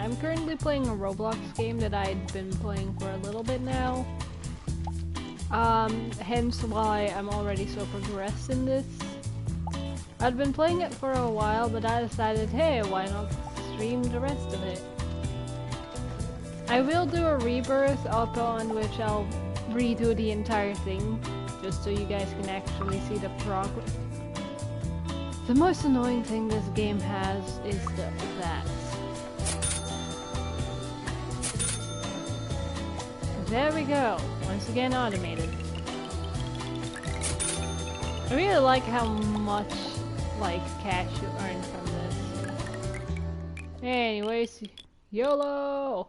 I'm currently playing a Roblox game that I'd been playing for a little bit now. Hence why I'm already so progressed in this. I'd been playing it for a while, but I decided, hey, why not stream the rest of it? I will do a rebirth upon which I'll redo the entire thing, just so you guys can actually see the progress. The most annoying thing this game has is that. There we go, once again automated. I really like how much cash you earn from this. Anyways, YOLO!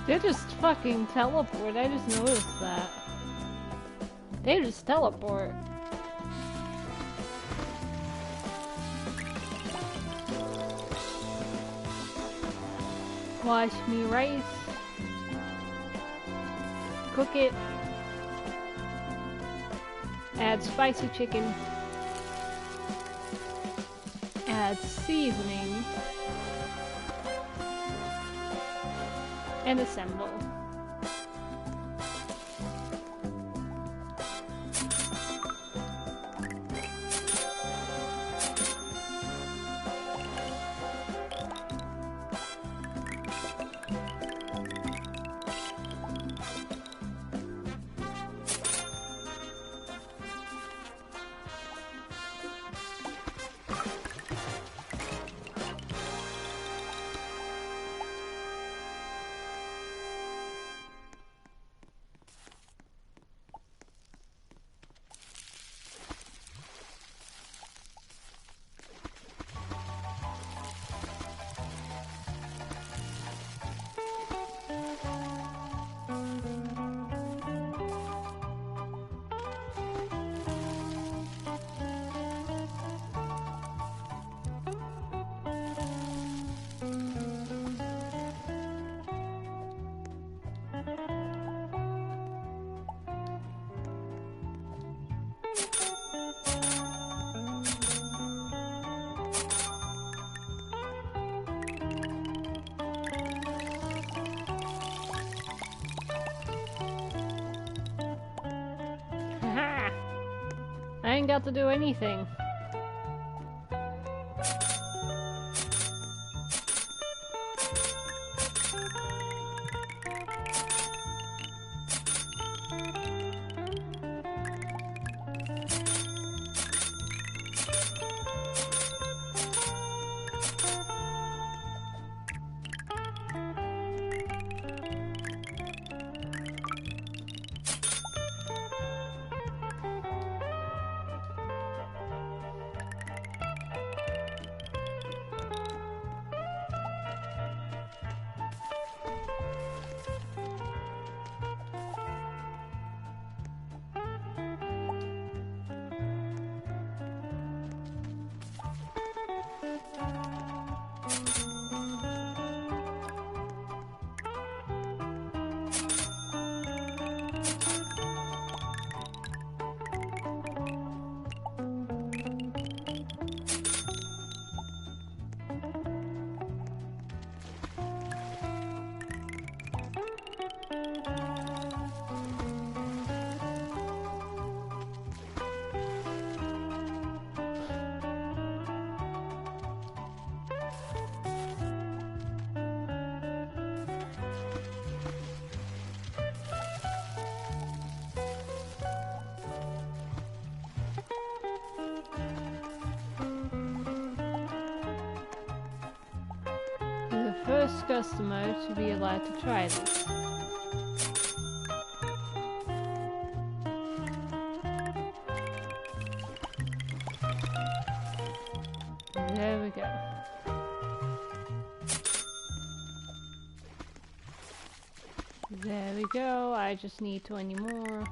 They just fucking teleport, I just noticed that. They just teleport. Wash me rice. Cook it. Add spicy chicken. Add seasoning. And assemble. I ain't got to do anything. first customer to be allowed to try this. There we go. There we go, I just need 20 more.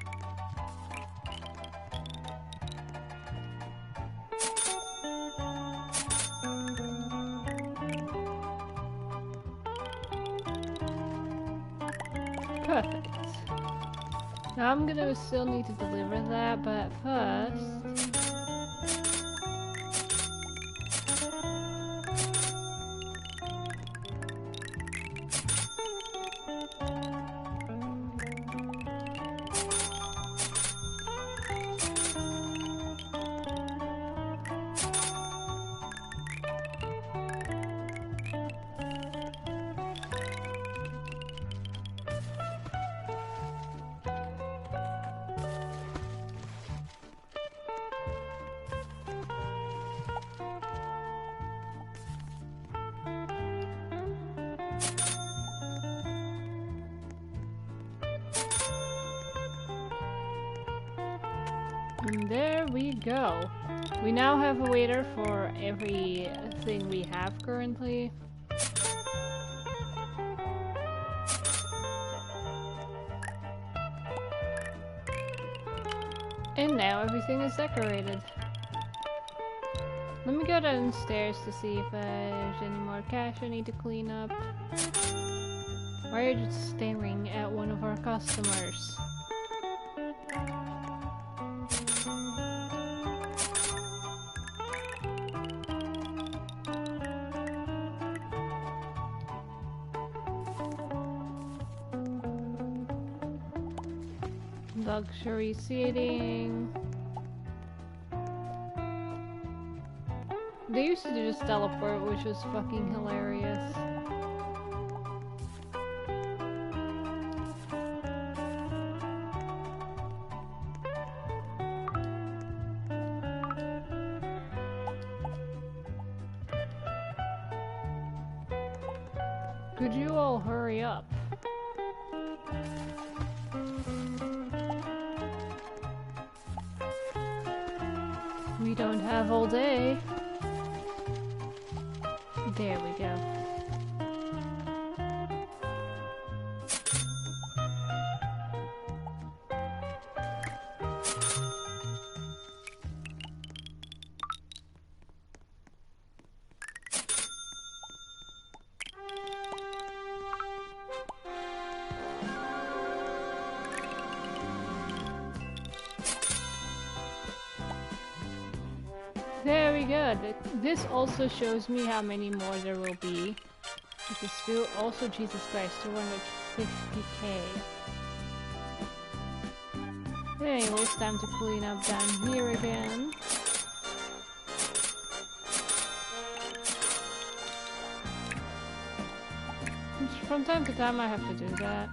Perfect. Now I'm gonna still need to deliver that, but first... And there we go. We now have a waiter for everything we have currently. And now everything is decorated. Let me go downstairs to see if there's any more cash I need to clean up. Why are you just staring at one of our customers? Luxury seating. They used to just teleport, which was fucking hilarious. Could you all hurry up? We don't have all day. There we go. Very good. This also shows me how many more there will be. Which is still also, Jesus Christ, 250k. Anyways, time to clean up down here again. From time to time I have to do that.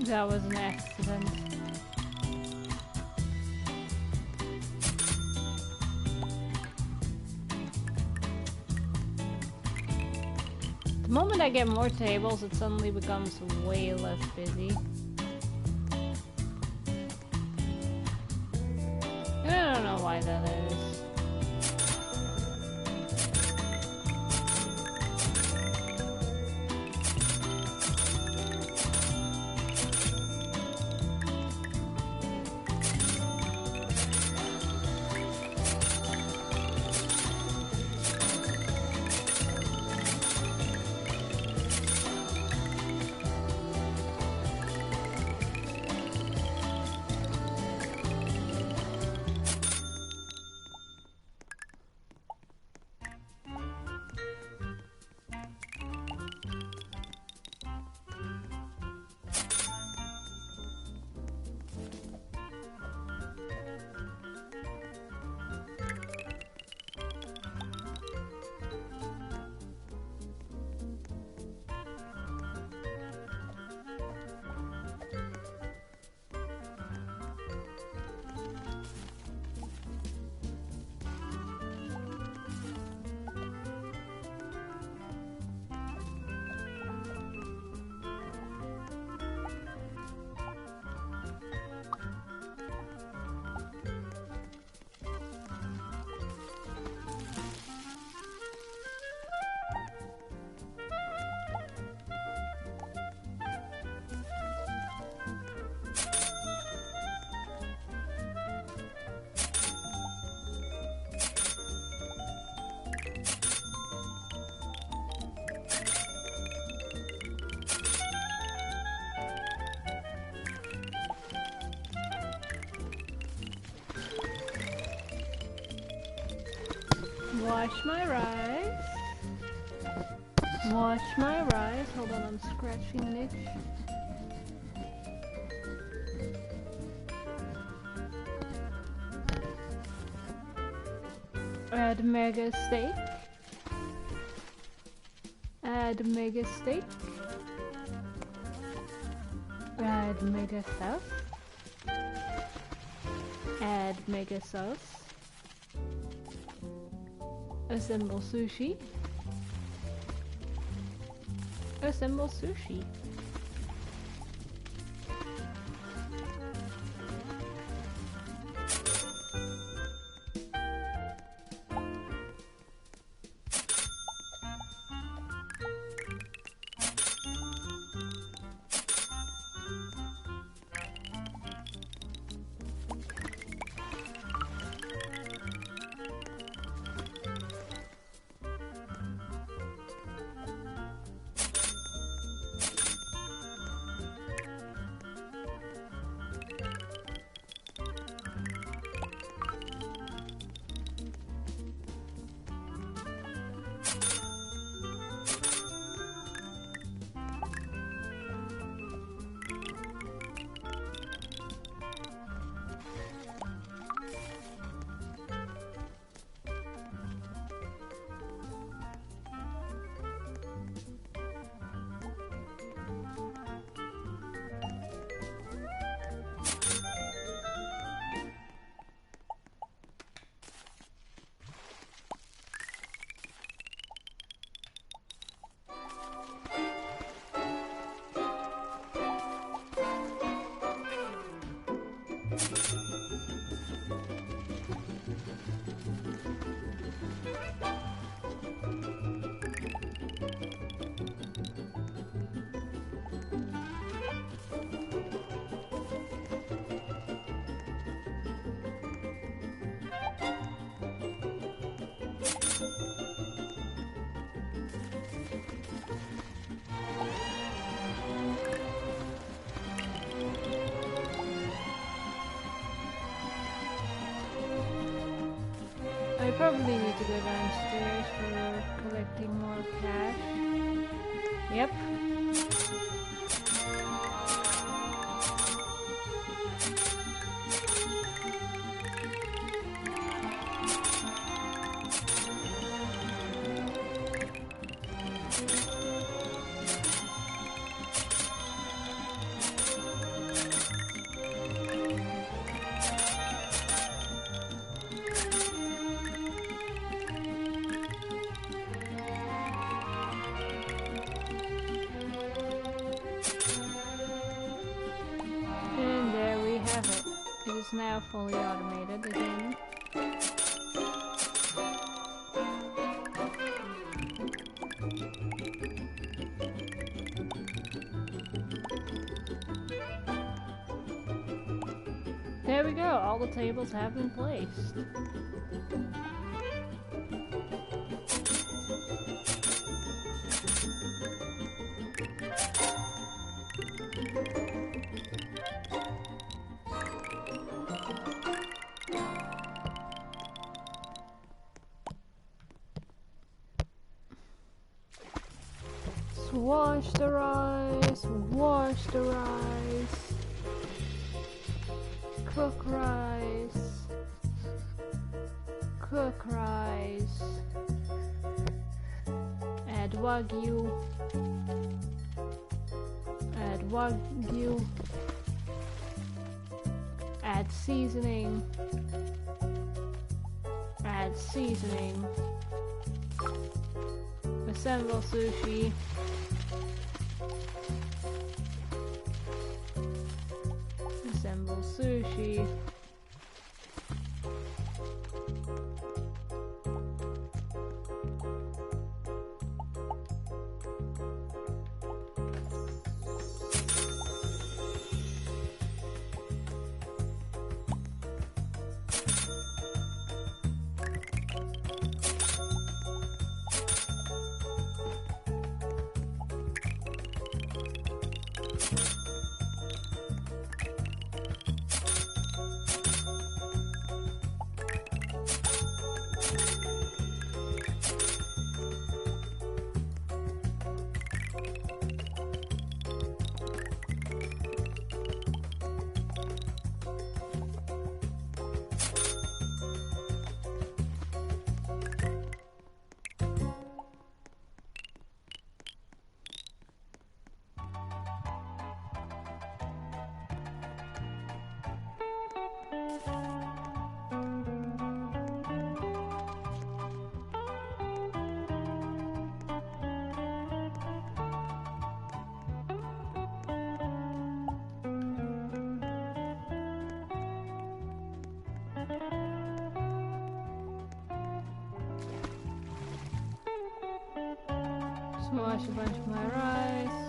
That was an accident. The moment I get more tables, it suddenly becomes way less busy. And I don't know why that is. Wash my rice. Wash my rice. Hold on, I'm scratching an itch. Add mega steak. Add mega steak. Add mega sauce. Add mega sauce. Assemble sushi. Assemble sushi. I probably need to go downstairs for collecting more cash. Yep. is now fully automated again. There we go, all the tables have been placed. Wash the rice, wash the rice, cook rice, cook rice, add wagyu, add seasoning, assemble sushi. Assemble sushi. Wash a bunch of my rice.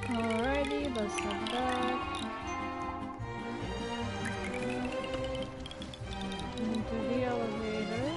Alrighty, let's head back into the elevator.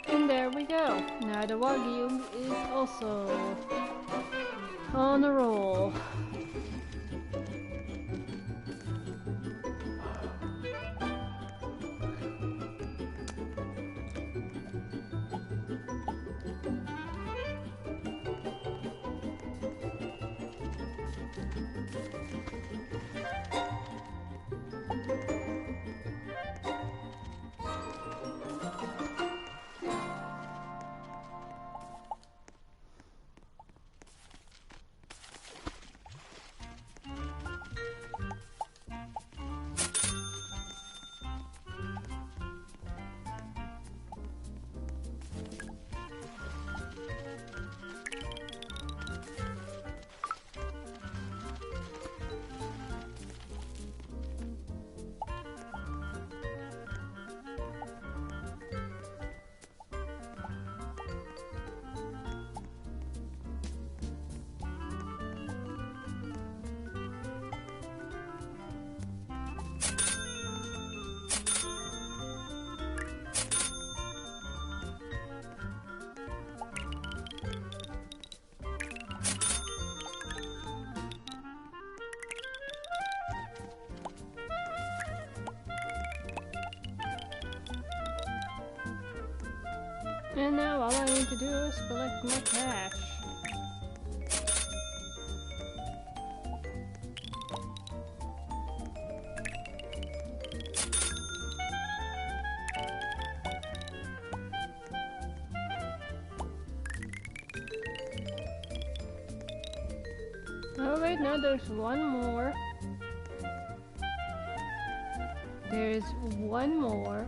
And there we go. Now the Wagyu is also on a roll. And now all I need to do is collect my cash. Oh wait, no, there's one more. There's one more.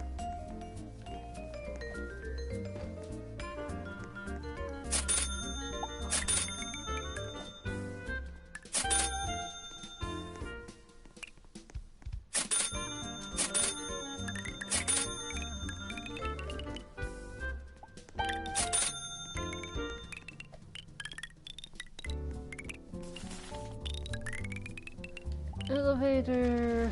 Elevator.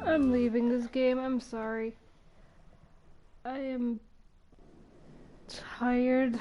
I'm leaving this game, I'm sorry. I am tired.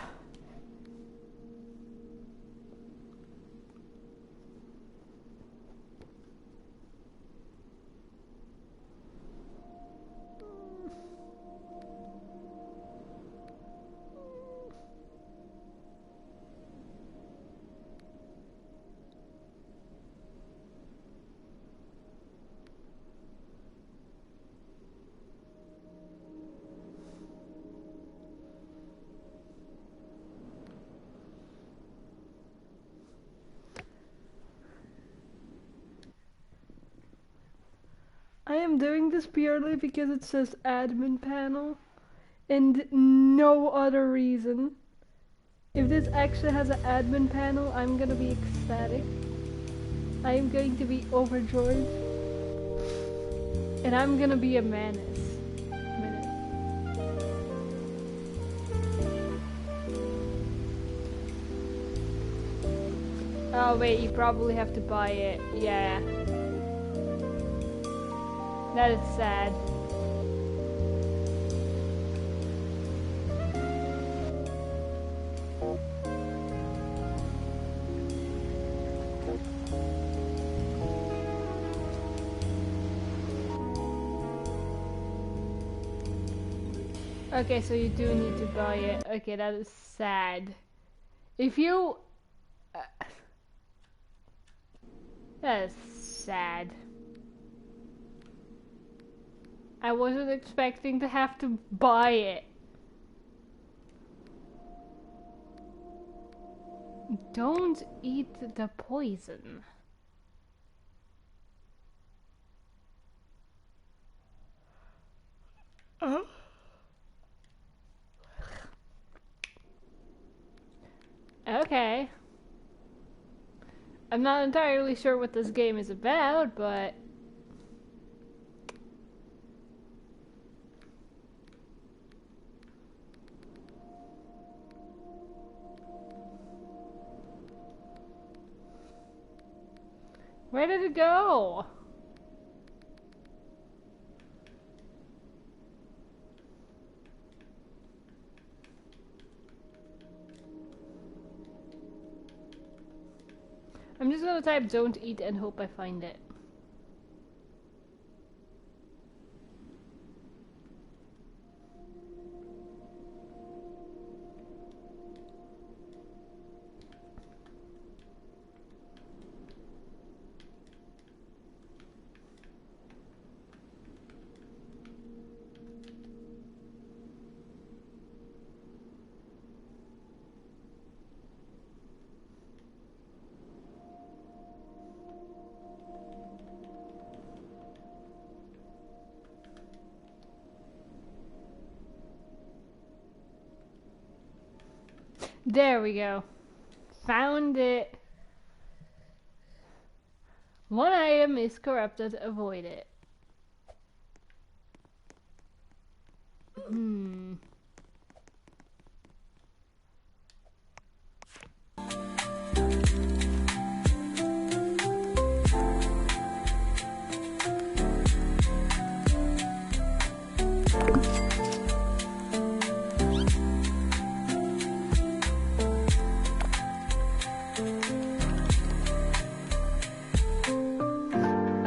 I am doing this purely because it says admin panel and no other reason. If this actually has an admin panel, I'm gonna be ecstatic. I am going to be overjoyed. And I'm gonna be a menace. Oh wait, you probably have to buy it. Yeah. That is sad. Okay, so you do need to buy it. Okay, that is sad. If you... Uh, that is sad. I wasn't expecting to have to buy it. Don't eat the poison. Okay. I'm not entirely sure what this game is about, but... Where did it go? I'm just gonna type don't eat and hope I find it. There we go. Found it. One item is corrupted. Avoid it.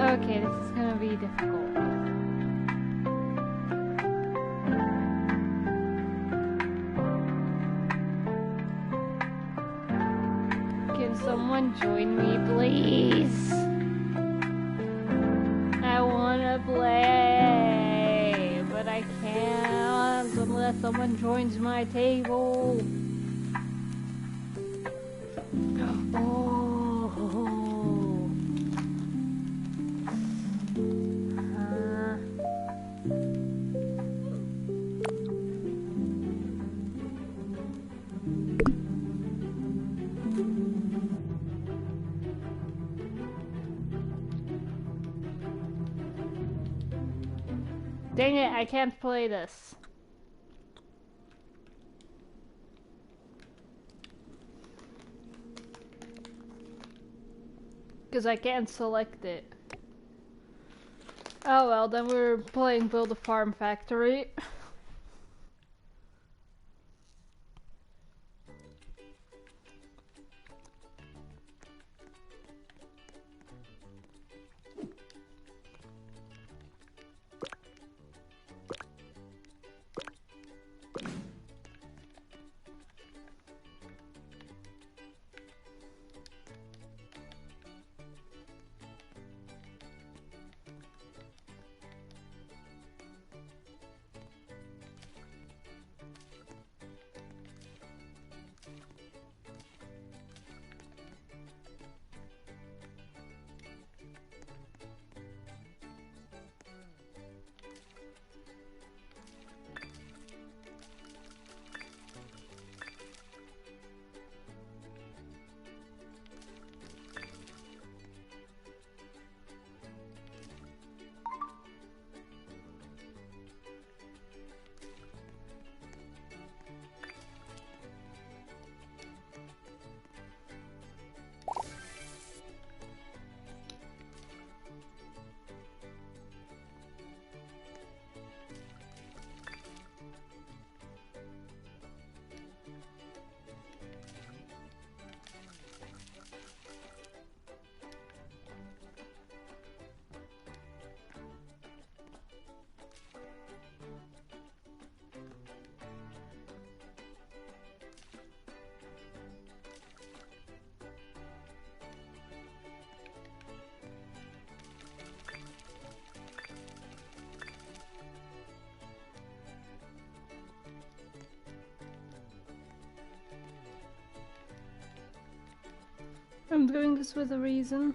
Okay, this is gonna be difficult. Can someone join me, please? I wanna play, but I can't unless someone joins my table. Oh. Dang it, I can't play this. Because I can't select it. Oh well, then we're playing Build a Farm Factory. I'm doing this with a reason.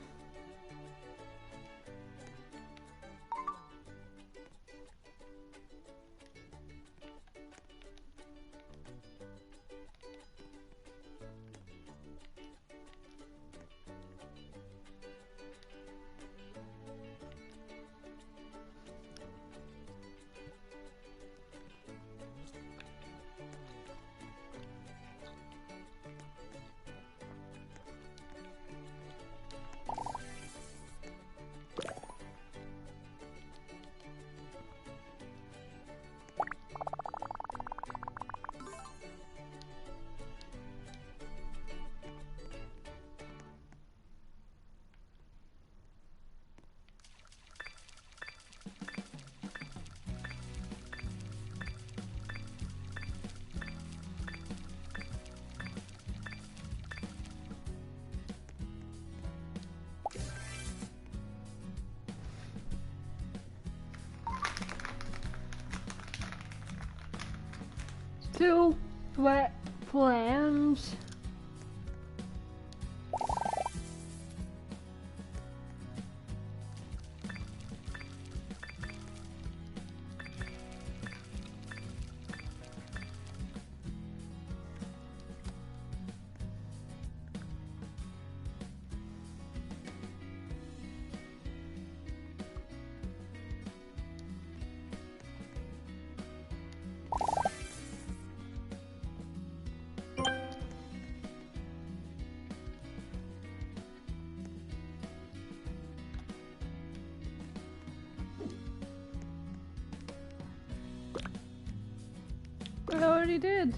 Two wet plans. I already did.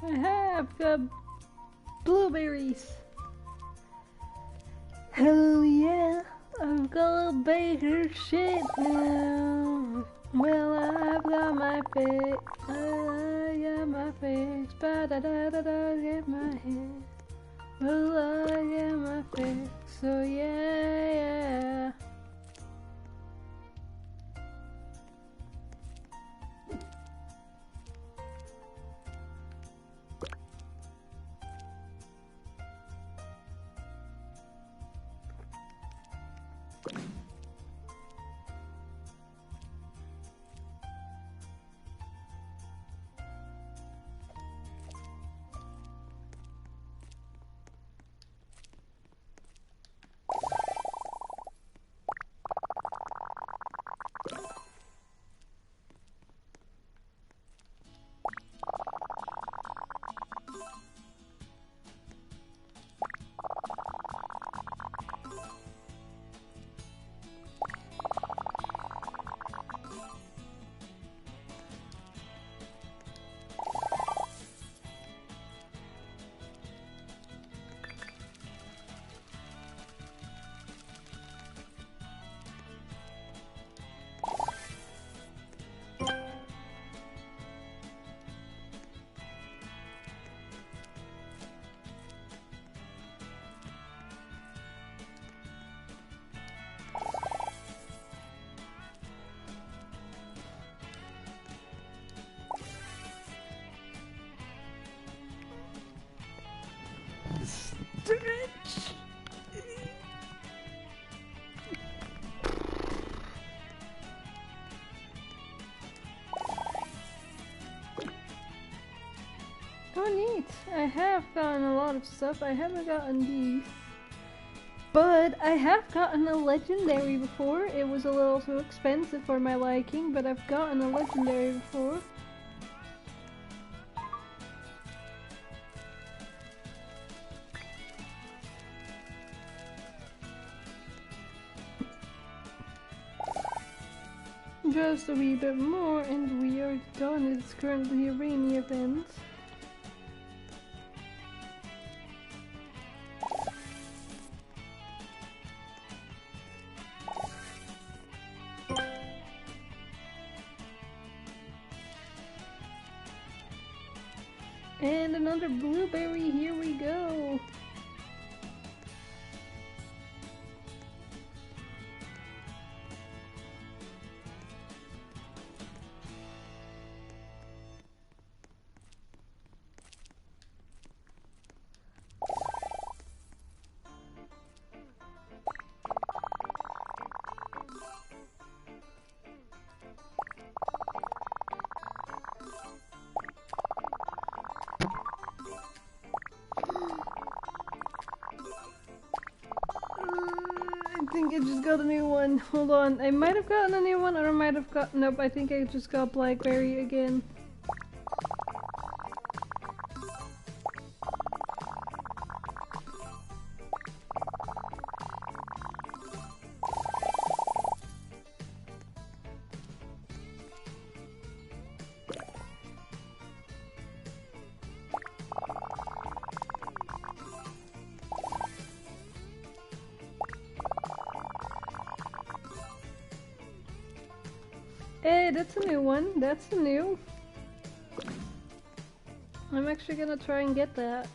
I have got blueberries. Hell yeah, I've got a bigger shit now. Well, I've got my fix. I got my fix. Ba da da da da, get my head. Well, I got my fix. So yeah. Stretch. Oh neat, I have gotten a lot of stuff. I haven't gotten these. But I have gotten a legendary before. It was a little too expensive for my liking, but I've gotten a legendary before. Just a wee bit more and we are done. It's currently a rainy event. And another blueberry, here we go. I think I just got a new one. Hold on. I might have gotten a new one or I might have got... Nope, I think I just got blackberry again. Hey, that's a new one. That's a new. I'm actually gonna try and get that.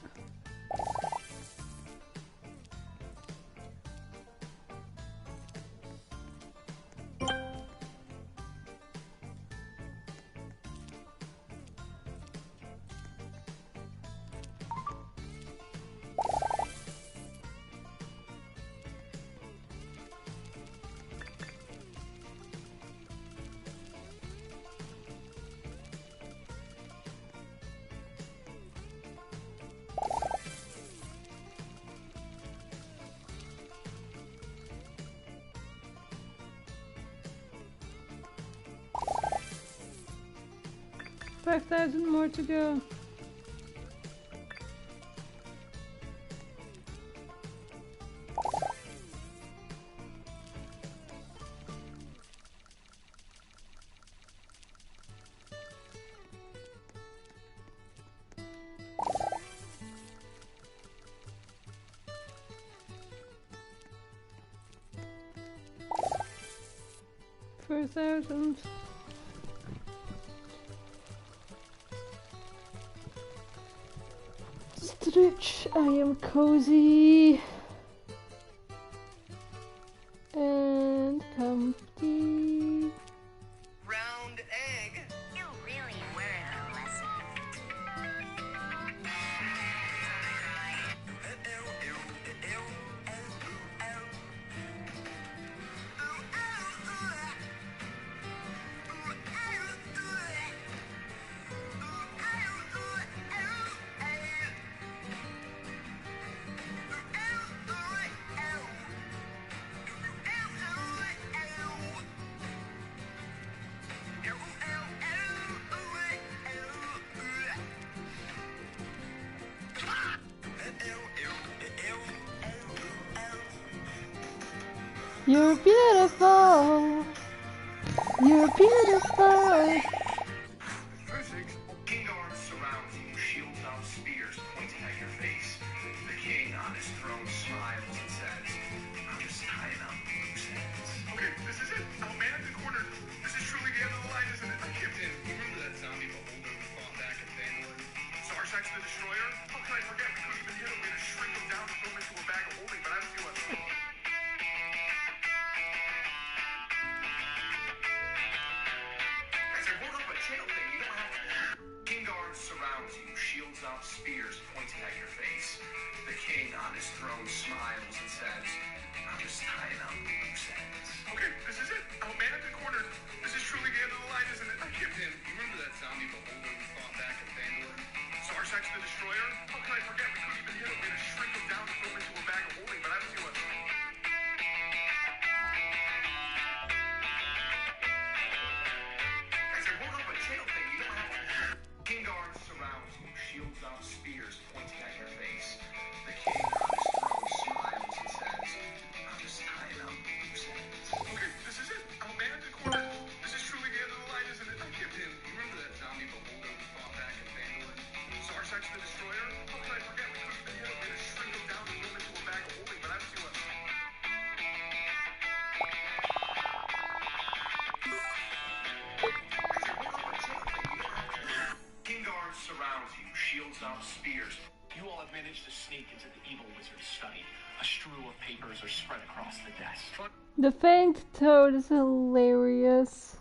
$5,000 more to go. 1,000. Stretch, I am cozy and comfy. Round egg. You really were a blessing. You're beautiful. You're beautiful. King guard surrounds you, shields out spears pointing at your face. The king on his throne smiles and says, I'm just tying up loose ends. Okay, this is it. Oh man, in the corner. This is truly the end of the line, isn't it? Captain, you remember that zombie beholder we fought back in Vandalin? Sarsax the Destroyer? How could I forget? We couldn't even hit him. We had to shrink him down and throw him into a bag of holding, but I don't feel it. King guard surrounds you, shields out spears pointing at your face. The king on his throne smiles and says, I'm just tying up loose ends. Okay, this is it. Oh man, in the corner. This is truly the end of the line, isn't it? Captain, you remember that zombie beholder we fought back in Vandalin? Sarsax the Destroyer? How could I forget? We couldn't even hit him. We had to shrink him down and throw him into a bag of holding, but I don't feel it. King guard surrounds you, shields out spears pointing at your face. The king on his throne smiles and says, I'm just tying up loose ends. Okay, this is it. Oh man, in the corner. This is truly the end of the line, isn't it? Captain, you remember that zombie beholder we fought back in Vandalin? Sarsax the Destroyer? How could I forget? We couldn't even hit him. We had to shrink him down and throw him into a bag of holding, but I don't feel it. Surrounds you, shields out spears. You all have managed to sneak into the evil wizard's study. A strew of papers are spread across the desk. The faint toad is hilarious.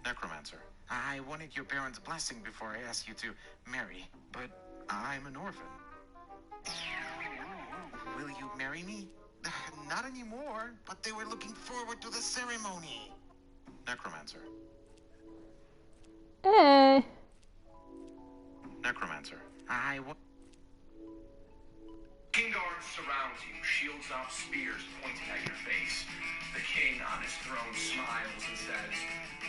Necromancer, I wanted your parents' blessing before I asked you to marry, but I'm an orphan. Will you marry me? Not anymore, but they were looking forward to the ceremony. Necromancer. Hey. Necromancer. King guard surrounds you, shields out spears pointing at your face. The king on his throne smiles and says,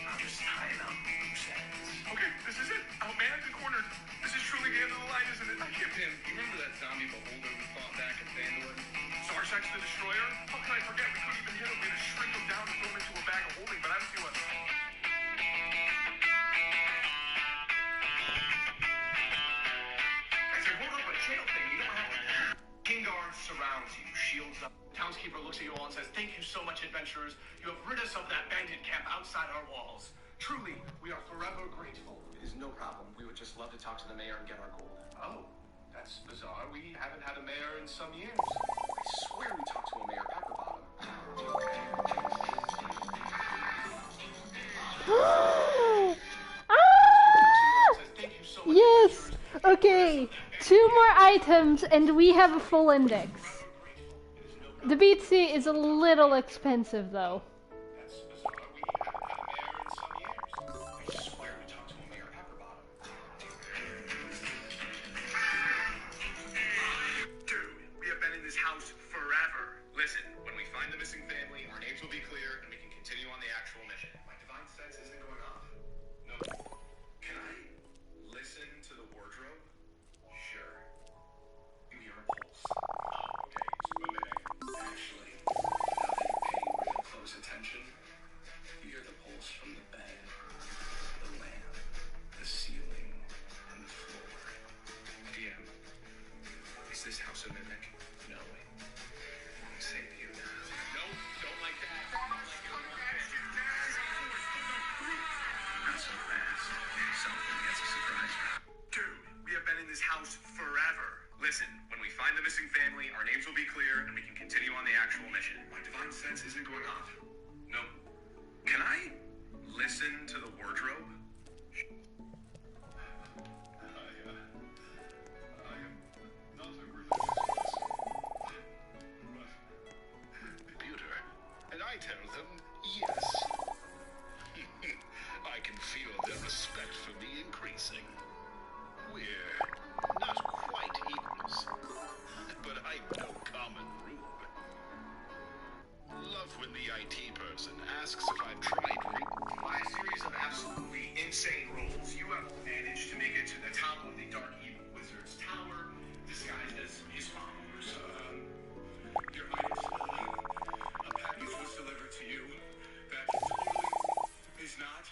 I'm just tying up loose ends. Okay, this is it. Oh man, in the corner. This is truly the end of the line, isn't it? Captain, you remember that zombie beholder we fought back in Vandalin? Sarsax the Destroyer? How could I forget? We couldn't even hit him. We had to shrink him down and throw him into a bag of holding, but I don't feel it. King guard surrounds you, shields up. Townskeeper looks at you all and says, thank you so much, adventurers. You have rid us of that bandit camp outside our walls. Truly, we are forever grateful. It is no problem. We would just love to talk to the mayor and get our gold. Oh, that's bizarre. We haven't had a mayor in some years. I swear we talked to a mayor Pepperbottom. Yes! Okay, 2 more items and we have a full index. The BTC is a little expensive though. That's bizarre. We haven't had a mayor in some years. I swear we talked to a mayor Pepperbottom. Dude, we have been in this house forever. Listen, when we find the missing family, our names will be clear and we can continue on the actual mission. My divine sense isn't going off. No. Can I listen to the wardrobe? Sure. You hear a pulse. Oh, okay. Just a minute. Actually, now that you're paying real close attention. Not so fast. Something gets a surprise. Dude, we have been in this house forever. Listen, when we find the missing family, our names will be clear and we can continue on the actual mission. My divine sense isn't going off. No. Can I listen to the wardrobe? I am not a religious Computer, and I tell them yes. I can feel their respect for me increasing. We're not quite equals, but I'm no common rube. Love when the IT person asks if I've tried By a series of absolutely insane rolls, you have managed to make it to the top of the Dark Evil Wizard's tower, disguised as his followers. Your Highness, a package was delivered to you that totally is not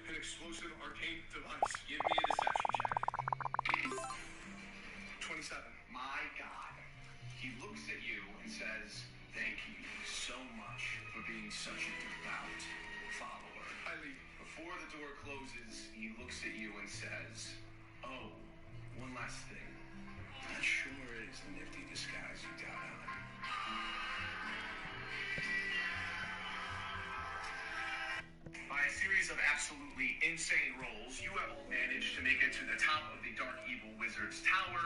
an explosive arcane device. Give me a deception check. 27. My God. He looks at you and says, thank you so much for being such a devout follower. I leave. Before the door closes, he looks at you and says, oh, one last thing. Not sure it is a nifty disguise you got on. By a series of absolutely insane rolls, you have managed to make it to the top of the Dark Evil Wizard's tower,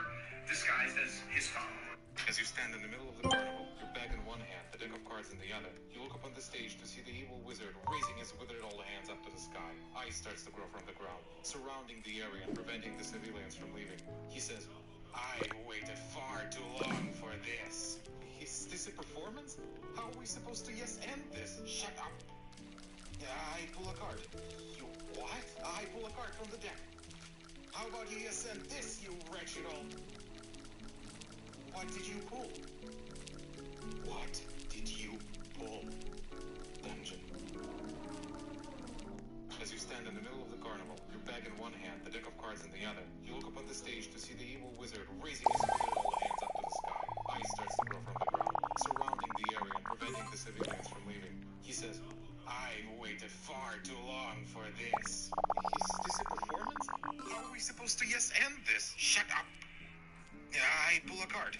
disguised as his follower. As you stand in the middle of the carnival, your bag in one hand, the deck of cards in the other, you look up on the stage to see the evil wizard raising his withered old hands up to the sky. Ice starts to grow from the ground, surrounding the area and preventing the civilians from leaving. He says, I waited far too long for this. Is this a performance? How are we supposed to yes and this? Shut up. I pull a card. You what? I pull a card from the deck. How about you yes and this, you wretched old... What did you pull? What did you pull? Dungeon. As you stand in the middle of the carnival, your bag in one hand, the deck of cards in the other, you look up on the stage to see the evil wizard raising his withered old hands up to the sky. Ice starts to grow from the ground, surrounding the area and preventing the civilians from leaving. He says, I've waited far too long for this. Is this a performance? How are we supposed to yes and this? Shut up. I pull a card.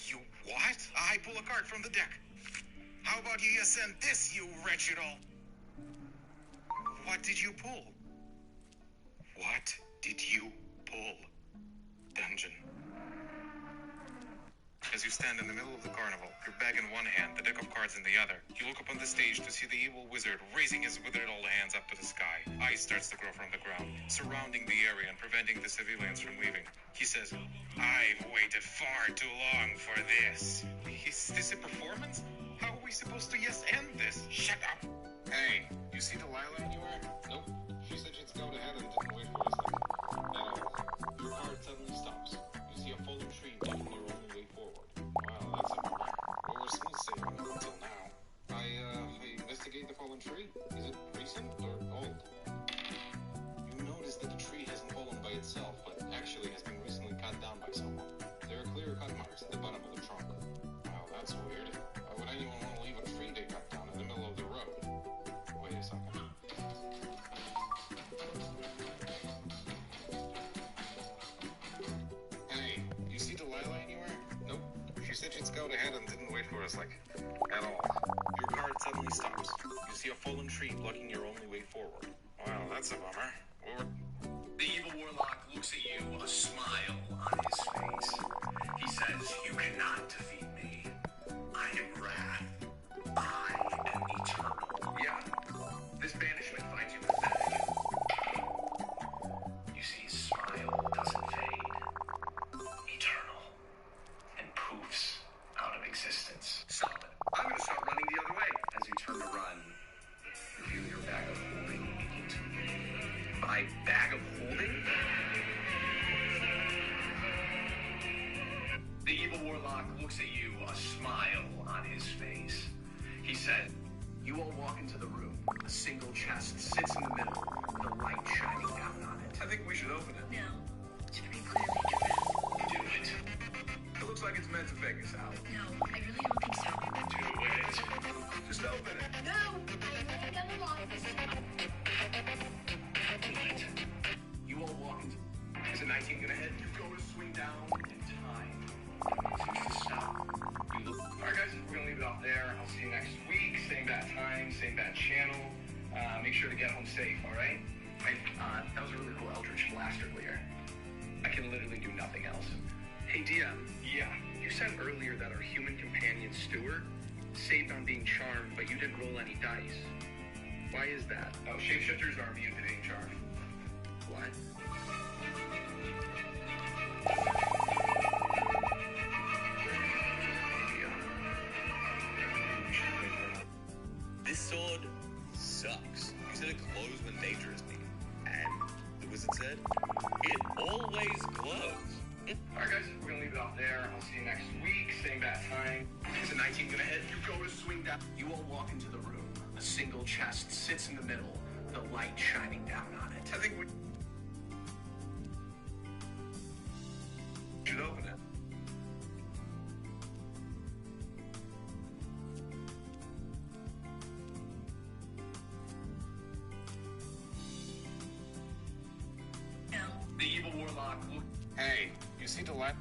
You what? I pull a card from the deck. How about you yes and this, you wretched old... What did you pull? What did you pull? Dungeon. As you stand in the middle of the carnival, your bag in one hand, the deck of cards in the other, you look up on the stage to see the evil wizard raising his withered old hands up to the sky. Ice starts to grow from the ground, surrounding the area and preventing the civilians from leaving. He says, I've waited far too long for this. Is this a performance? How are we supposed to yes and this? Shut up. Hey, you see Delilah anywhere? Nope. She said she'd go to heaven and didn't wait for us there. At all. Your card suddenly stops. You see a fallen tree blocking your only way forward. Wow, that's a bummer. We were smooth sailing up until now. I investigate the fallen tree. Is it recent or old? You notice that the tree hasn't fallen by itself, but actually has been recently cut down by someone. There are clear cut marks at the bottom of the trunk. Wow, that's weird. Why would anyone want to leave a tree they cut down in the middle of the road? Wait a second. Hey, you see Delilah anywhere? Nope. She said she'd go to head and didn't wait for us, like, at all. Your card suddenly stops. You see a fallen tree blocking your only way forward. Wow, that's a bummer. The evil warlock looks at you, a smile on his face. He says, you cannot defeat me. I am wrath. I am eternal. Yeah, this banishment finds you pathetic. You see his smile doesn't fade. Eternal. And poofs out of existence. Stop it. I'm going to start running the other way. As you turn to run, you feel your bag of holding begin to move. My bag of holding? The evil warlock looks at you, a smile on his face. He said, you all walk into the room. A single chest sits in the middle, with a light shining down on it. I think we should open it. No, it's pretty clearly different. Do it. It looks like it's meant to fake us out. No, I really don't think so. Do it. Just open it. No! I'm done the 19 gonna hit? You go to swing down in time. Seems to stop. Alright guys, we're gonna leave it off there. I'll see you next week. Same bad time, same bad channel. Make sure to get home safe, alright? And that was a really cool Eldritch Blast earlier. I can literally do nothing else. Hey DM. Yeah. You said earlier that our human companion Stuart saved on being charmed, but you didn't roll any dice. Why is that? Oh, shapeshifters are immune to being charmed. What? This sword sucks. You said it glows when dangerous me. And the wizard said, it always glows. Alright guys, we're gonna leave it off there. I'll see you next week. Same bad time. Is a 19 gonna hit? You go to swing down. You all walk into the room. A single chest sits in the middle, the light shining down on it. I think we should open it. No. The evil warlock. Hey, you see Delilah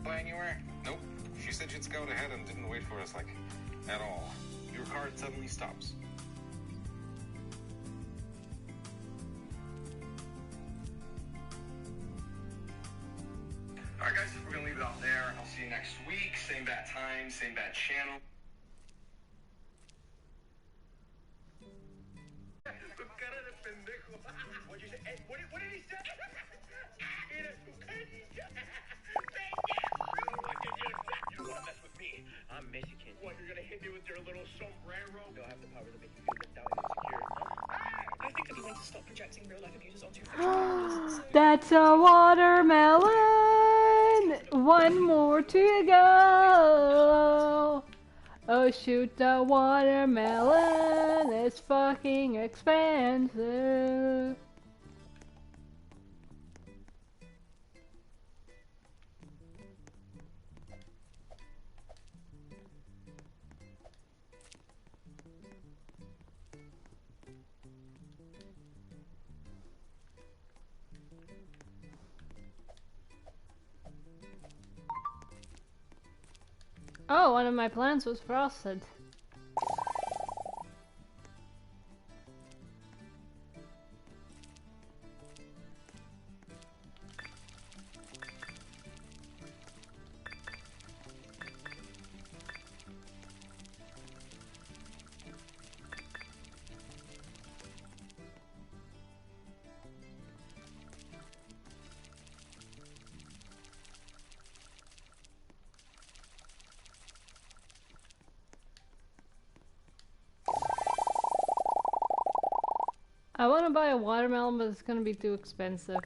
anywhere? Nope. She said she'd scout ahead and didn't wait for us, like, at all. Your card suddenly stops. Alright guys, we're gonna leave it off there. I'll see you next week. Same bad time, same bad channel. What'd you say? Hey, what did he say? You don't want to mess with me. I'm Mexican. What, you're gonna hit me with your little sombrero? They'll have the power to make you feel left out and insecure. I think that we need to stop projecting real life abuses onto fictional characters. So That's a watermelon! One more to go! Oh shoot, the watermelon is fucking expensive. Oh, one of my plants was frosted. I want to buy a watermelon, but it's gonna be too expensive.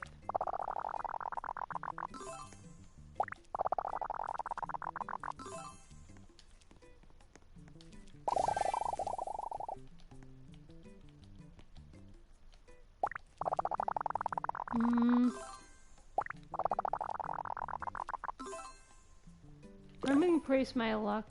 I'm gonna increase my luck.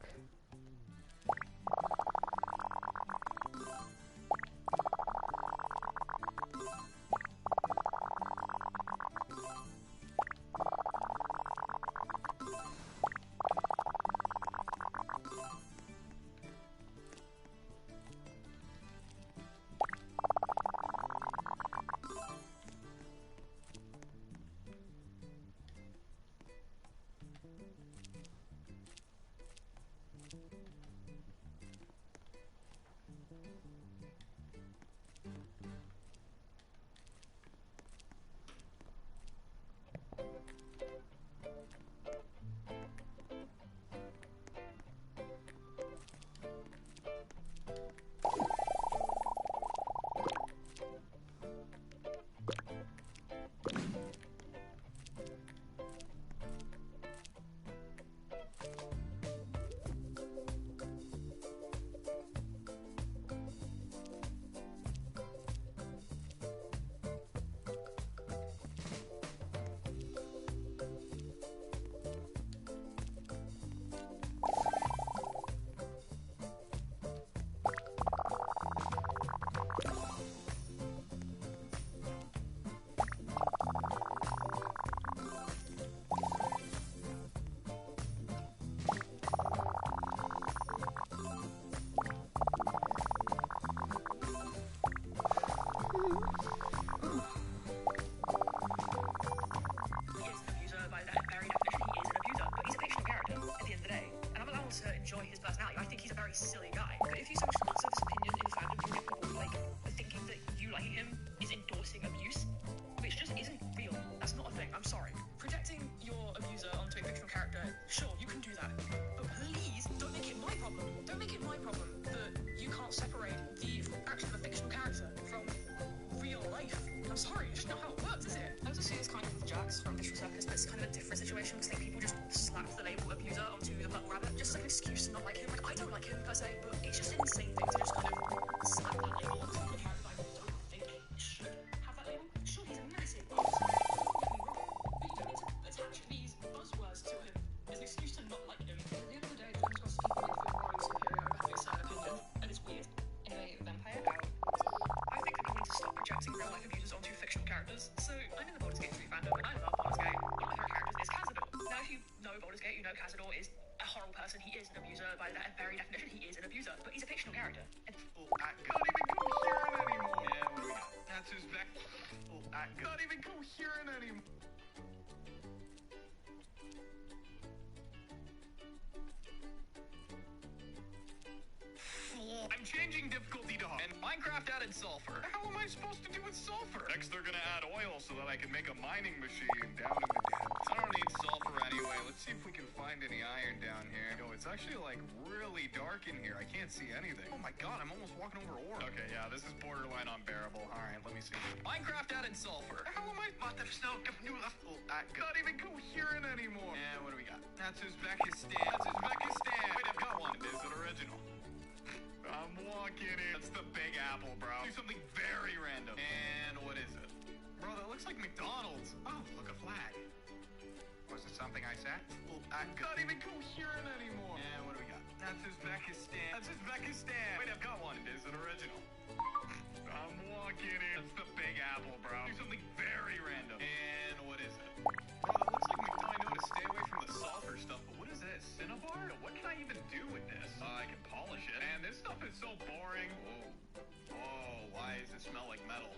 I'm sorry, it's just not how it works, is it? I also see this kind of with Jax from Visual Circus, but it's kind of a different situation because I think people just slap the label abuser onto the purple rabbit just as like an excuse to not like him. Like, I don't like him per se, but it's just an insane thing to just kind of slap that label onto a character that I don't think should have that label. Sure, he's a massive boss. Don't get me wrong, but you don't need to attach these buzzwords to him as an excuse to not like him. At the end of the day, James Ross people like feel morally superior about his opinion, and it's weird. Anyway, Vampire out. I think that people need to stop projecting real life abusers onto fictional characters. So, I'm in the Baldur's Gate 3 fandom, and I love Baldur's Gate. One of my favorite characters is Cazador. Now, if you know Baldur's Gate, you know Cazador is a horrible person. He is an abuser. By that very definition, he is an abuser. But he's a fictional character. And I can't even coherent anymore. Yeah, what do we got? That's his back. I can't even coherent anymore. I'm changing difficulty to hard. And Minecraft added sulfur. How am I supposed to do with sulfur? Next, they're gonna add oil so that I can make a mining machine down in the depths. I don't need sulfur anyway. Let's see if we can find any iron down here. Oh, it's actually like really dark in here. I can't see anything. Oh my god, I'm almost walking over ore. Okay, yeah, this is borderline unbearable. All right, let me see. Minecraft added sulfur. How am I? What the snow? I can't even coherent anymore. Yeah, what do we got? That's Uzbekistan. That's Uzbekistan. Wait, I've got one. Is it original? I'm walking in. That's the Big Apple, bro. Do something very random. And what is it? Bro, that looks like McDonald's. Oh, look, a flag. Was it something I said? Well, I can't even coherent anymore. And what do we got? That's Uzbekistan. That's Uzbekistan. Wait, I've got one. Is it original? I'm walking in. That's the Big Apple, bro. Do something very random. And what is it? Bro, that looks like McDonald's. I know to stay away from the sulfur stuff, but what is this? Cinnabar? What can I even do with this? I can polish it. And this stuff is so boring. Whoa. Oh, why does it smell like metal?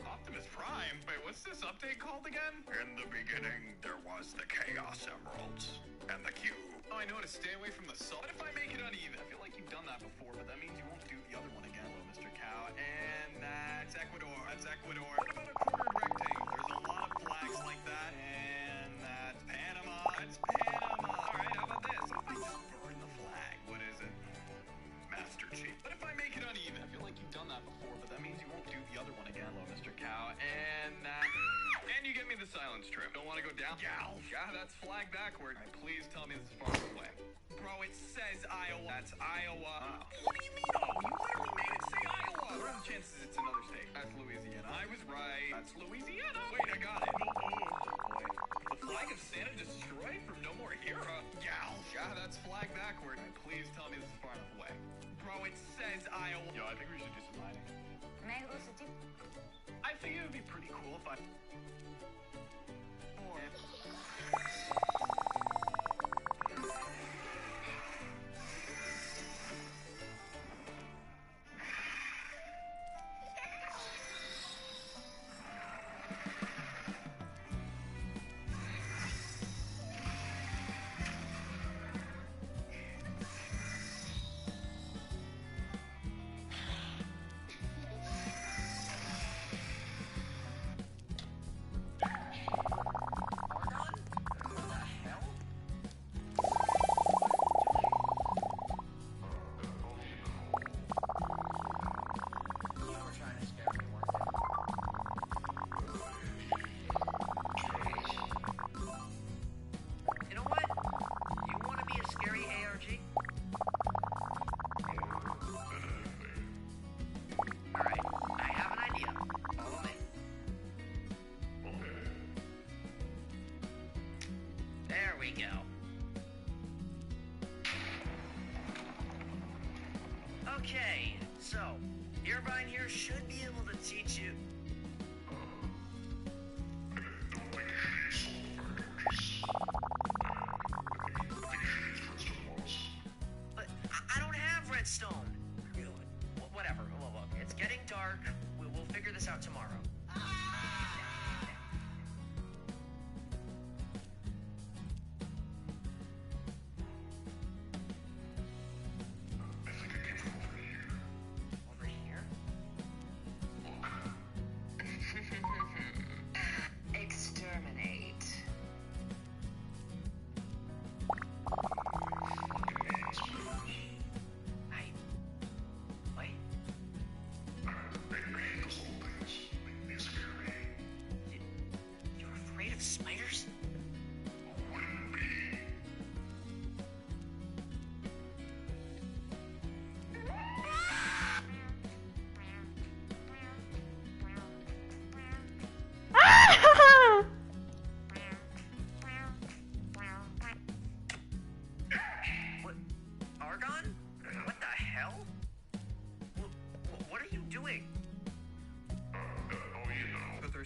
Optimus Prime? Wait, what's this update called again? In the beginning, there was the Chaos Emeralds and the cube. Oh, I know to stay away from the salt. What if I make it uneven? I feel like you've done that before, but that means you won't do the other one again. Hello, Mr. Cow. And that's Ecuador. That's Ecuador. What about a quartered rectangle? There's a lot of flags like that. And that's Panama. That's Panama. All right, how about this? What if I just burn the flag? What is it? Master Chief. What if I make it uneven? I feel like you've done that before, but that means you won't do the other one again. Hello, Mr. Cow. And you get me the silence trim. Don't want to go down? Yeah, that's flag backward. All right, please tell me this is far away. Bro, it says Iowa. That's Iowa. Oh. What do you mean, oh? You literally made it say Iowa. What are the chances it's another state? That's Louisiana. I was right. That's Louisiana. Wait, I got it. Boy. The flag of Santa destroyed from No More Hero. Yeah, that's flag backward. All right, please tell me this is far enough away. Bro, it says Iowa. Yo, I think we should do some mining. I think it would be pretty cool if I... we go. Okay, so Irvine here should be able to teach you. But I don't have redstone. Whatever. Look, it's getting dark. We'll figure this out tomorrow.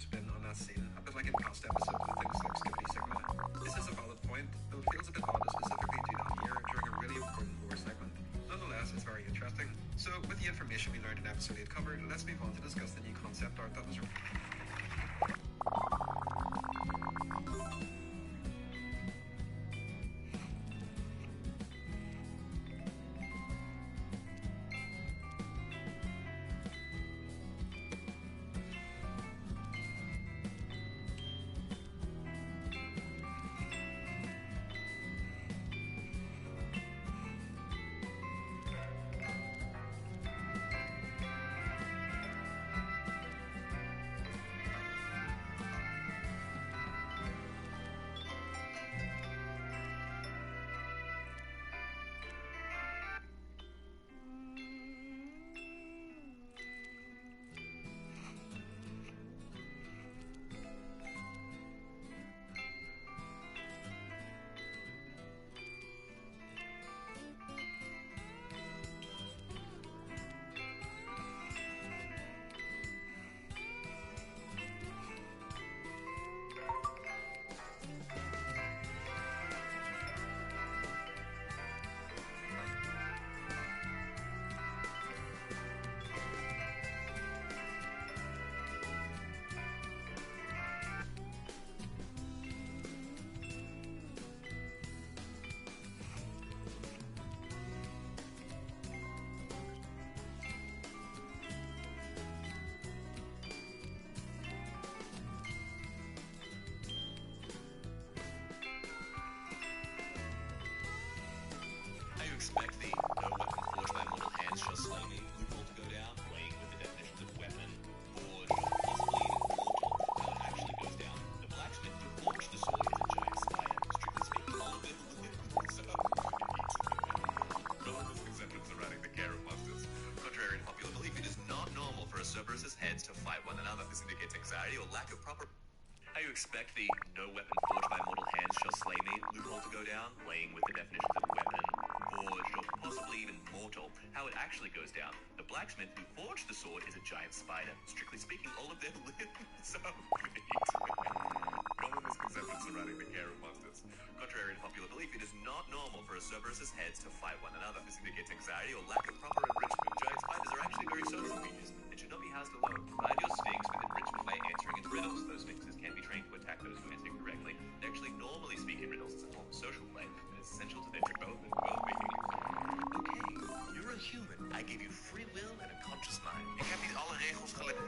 spin on that scene, a bit like in past episodes with things like Skippy Sigma. This is a valid point, though it feels a bit odd to specifically do that here during a really important lore segment. Nonetheless, it's very interesting. So, with the information we learned in episode 8 covered, let's move on to discuss the new concept art that was expect the no weapon forged by mortal hands shall slay me loophole to go down, playing with the definitions of weapon, forged, possibly even mortal, how it actually goes down. The blacksmith who forged the sword is a giant spider, strictly speaking, all of it so common misconceptions surrounding the care of monsters. Contrary to popular belief, it is not normal for a Cerberus's heads to fight one another. This indicates anxiety or lack of proper. How you expect the no weapon forged by mortal hands shall slay me loophole to go down, playing with the definitions of weapon, forged, or possibly even mortal, how it actually goes down. The blacksmith who forged the sword is a giant spider. Strictly speaking, all of their limbs are feet. Common misconceptions surrounding the care of monsters. Contrary to popular belief, it is not normal for a Cerberus's heads to fight one another. This indicates anxiety or lack of proper enrichment. Giant spiders are actually very social creatures and should not be housed alone. Provide your sphinx with enrichment by answering its riddles. Those sphinxes can be trained to attack those who answer correctly. They actually normally speak in riddles as a form of social play, and it's essential to their development and well-being. Okay, you're a human. I gave you free will and a conscious mind. Ik heb niet alle regels geleerd.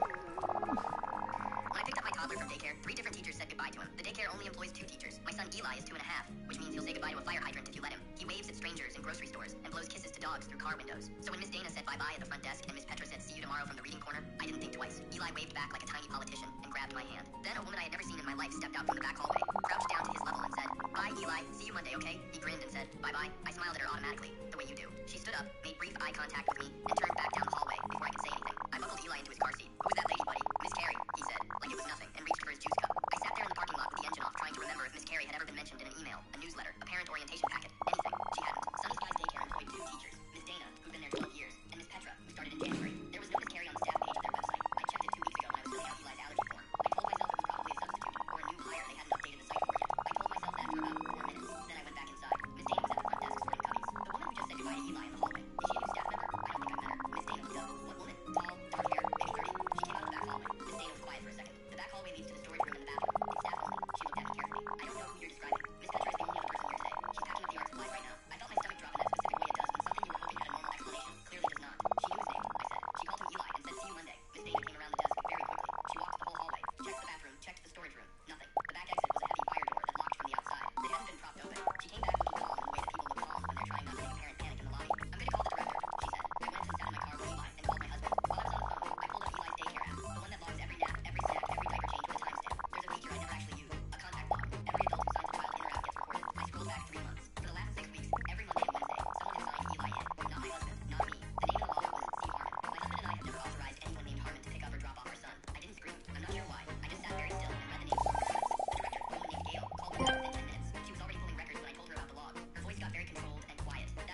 When I picked up my toddler from daycare, 3 different teachers said goodbye to him. The daycare only employs 2 teachers. My son Eli is 2.5, which means he'll say goodbye to a fire hydrant if you let him. He waves at strangers in grocery stores and blows kisses to dogs through car windows. So when Miss Dana said bye-bye at the front desk and Miss Petra said see you tomorrow from the reading corner, I didn't think twice. Eli waved back like a tiny politician and grabbed my hand. Then a woman I had never seen in my life stepped out from the back hallway, crouched down to his level and said, "Bye, Eli. See you Monday, okay?" He grinned and said, "Bye-bye." I smiled at her automatically, the way you do. She stood up, made brief eye contact with me, and turned back down the hallway before I could say anything. I buckled Eli into his car seat. "Who was that lady, buddy?" "Miss Carey," he said, like it was nothing, and reached for his juice cup. I sat there in the parking lot with the engine off, trying to remember if Miss Carey had ever been mentioned in an email, a newsletter, a parent orientation packet, anything. She hadn't. Sunny Skies Daycare employed 2 teachers, Miss Dana, who'd been there 12 years, and Miss Petra, who started in January. There was no Miss Carey on the staff page of their website. I checked it 2 weeks ago when I was filling out Eli's allergy form. I told myself it was probably a substitute, or a new hire they hadn't updated the site for yet. I told myself that for about 4 minutes. Then I went back inside. Miss Dana was at the front desk sorting cubbies. The woman who just said goodbye to Eli in the hallway. Is she a new staff member? I don't think I've met her. Miss Dana looked up. What woman? Tall, dark hair, maybe 30. She came out of the back hallway. Miss Dana was quiet for a second. The back hallway leads to the storage room and the bathroom. It's staff only. She looked at me carefully. I don't know who you're describing. Miss Petra is the only other person here today. She's packing up the art supplies right now. I felt my stomach drop in that specific way it does when something you were hoping had a normal explanation clearly does not. She knew his name, I said. She called him Eli and said, "See you Monday." Miss Dana came around the desk very quickly. She walked the whole hallway, checked the bathroom, checked the storage room. Nothing. The back exit was a heavy fire door that locked from the outside. It hadn't been propped open. She came back looking calm in the way that people look calm when they're trying not to make apparent panic in the lobby. "I'm going to call the director," she said. I went and sat in my car with Eli and called my husband. While I was on the phone, I pulled up Eli's daycare app, the one that logs every nap, every snack, every diaper change with a timestamp. There's a feature I never actually use, a contact log. Every adult who signs a child in or out gets recorded. I scrolled back 3 months. For the last 6 weeks, every Monday and Wednesday, someone had signed Eli in. Not my husband, not me. The name in the log was C. Harmon. My husband and I have never authorized anyone named Harmon to pick up or drop off our son. I didn't scream. I'm not sure why. I just sat very still and read the names one more time. The director, a woman named Gail, called me up within 10 minutes. She was already pulling records when I told her about the log. Her voice got very controlled and quiet. When I